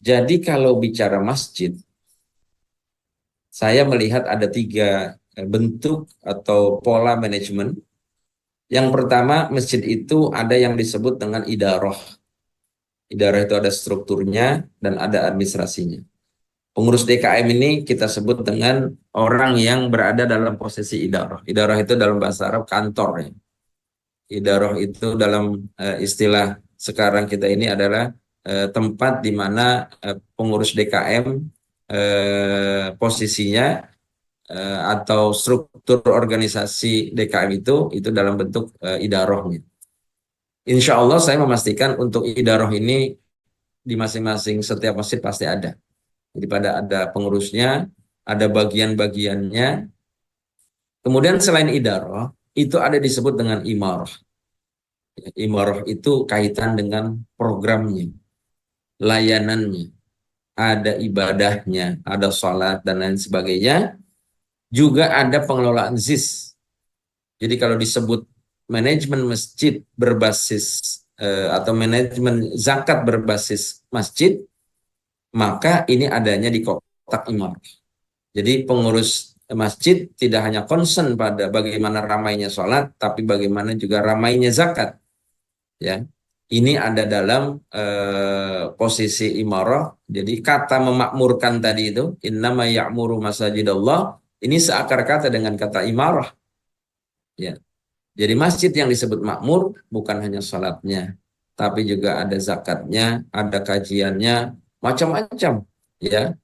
Jadi kalau bicara masjid, saya melihat ada tiga bentuk atau pola manajemen. Yang pertama, masjid itu ada yang disebut dengan idaroh. Idaroh itu ada strukturnya dan ada administrasinya. Pengurus DKM ini kita sebut dengan orang yang berada dalam posisi idaroh. Idaroh itu dalam bahasa Arab kantor ya. Idaroh itu dalam istilah sekarang kita ini adalah tempat di mana pengurus DKM posisinya atau struktur organisasi DKM itu dalam bentuk idarohnya. Insya Allah saya memastikan untuk idaroh ini di masing-masing setiap masjid pasti ada. Jadi pada ada pengurusnya, ada bagian-bagiannya. Kemudian selain idaroh, itu ada disebut dengan imarah. Imarah itu kaitan dengan programnya, layanannya, ada ibadahnya, ada sholat dan lain sebagainya. Juga ada pengelolaan ZIS. Jadi kalau disebut manajemen masjid berbasis atau manajemen zakat berbasis masjid, maka ini adanya di kotak imam. Jadi pengurus masjid tidak hanya concern pada bagaimana ramainya sholat, tapi bagaimana juga ramainya zakat. Ya, ini ada dalam posisi imarah. Jadi kata memakmurkan tadi itu, innama ya'muru masajidallah, ini seakar kata dengan kata imarah. Ya, jadi masjid yang disebut makmur bukan hanya sholatnya, tapi juga ada zakatnya, ada kajiannya, macam-macam. Ya,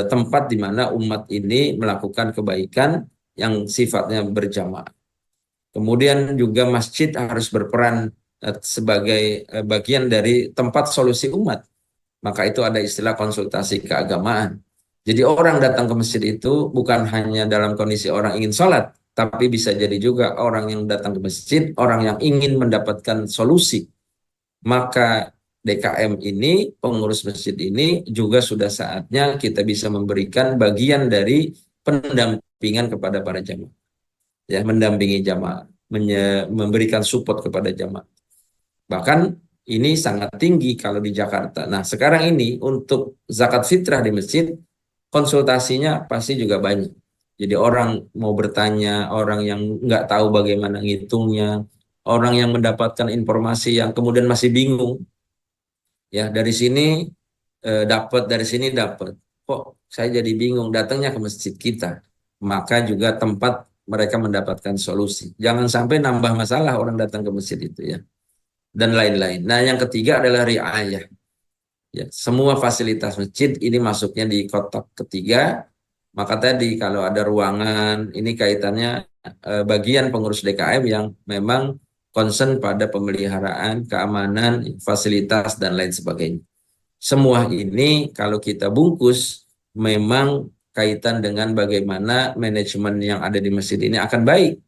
tempat di mana umat ini melakukan kebaikan yang sifatnya berjamaah. Kemudian juga masjid harus berperan sebagai bagian dari tempat solusi umat. Maka itu ada istilah konsultasi keagamaan. Jadi orang datang ke masjid itu bukan hanya dalam kondisi orang ingin sholat, tapi bisa jadi juga orang yang datang ke masjid, orang yang ingin mendapatkan solusi. Maka DKM ini, pengurus masjid ini juga sudah saatnya kita bisa memberikan bagian dari pendampingan kepada para jamaah. Ya, mendampingi jamaah, memberikan support kepada jamaah. Bahkan ini sangat tinggi kalau di Jakarta. Nah, sekarang ini untuk zakat fitrah di masjid, konsultasinya pasti juga banyak. Jadi orang mau bertanya, orang yang nggak tahu bagaimana ngitungnya, orang yang mendapatkan informasi yang kemudian masih bingung, ya dari sini dapat, dari sini dapat. Kok saya jadi bingung datangnya ke masjid kita? Maka juga tempat mereka mendapatkan solusi. Jangan sampai nambah masalah orang datang ke masjid itu ya. Dan lain-lain. Nah, yang ketiga adalah riayah. Ya, semua fasilitas masjid ini masuknya di kotak ketiga. Maka tadi kalau ada ruangan, ini kaitannya bagian pengurus DKM yang memang concern pada pemeliharaan, keamanan, fasilitas, dan lain sebagainya. Semua ini kalau kita bungkus memang kaitan dengan bagaimana manajemen yang ada di masjid ini akan baik.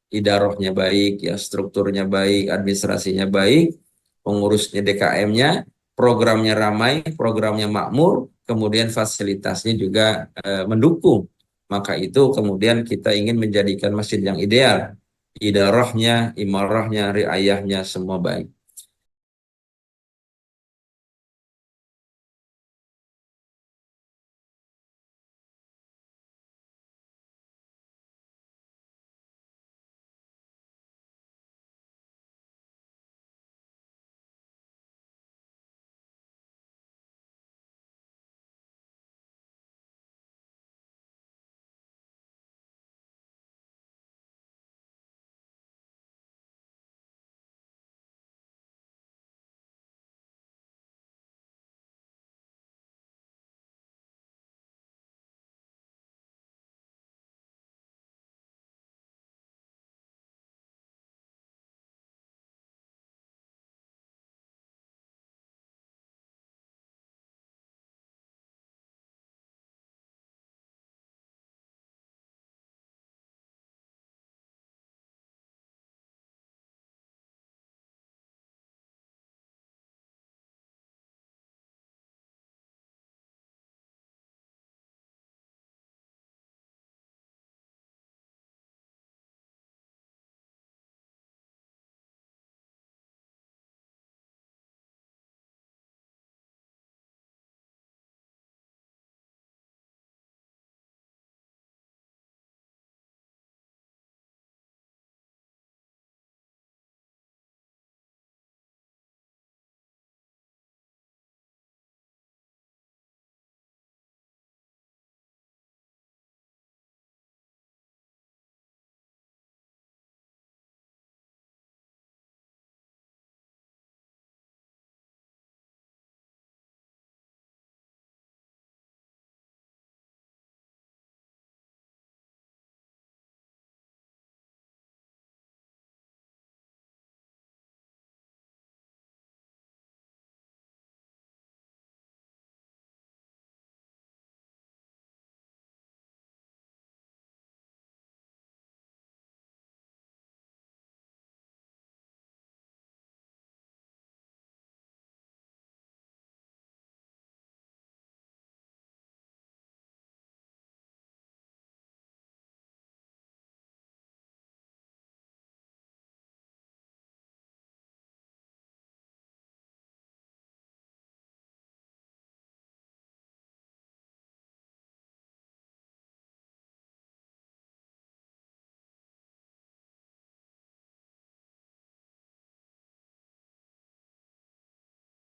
Idarohnya baik, ya strukturnya baik, administrasinya baik, pengurusnya DKM-nya, programnya ramai, programnya makmur, kemudian fasilitasnya juga mendukung. Maka itu kemudian kita ingin menjadikan masjid yang ideal. Idarohnya, imarahnya, riayahnya semua baik.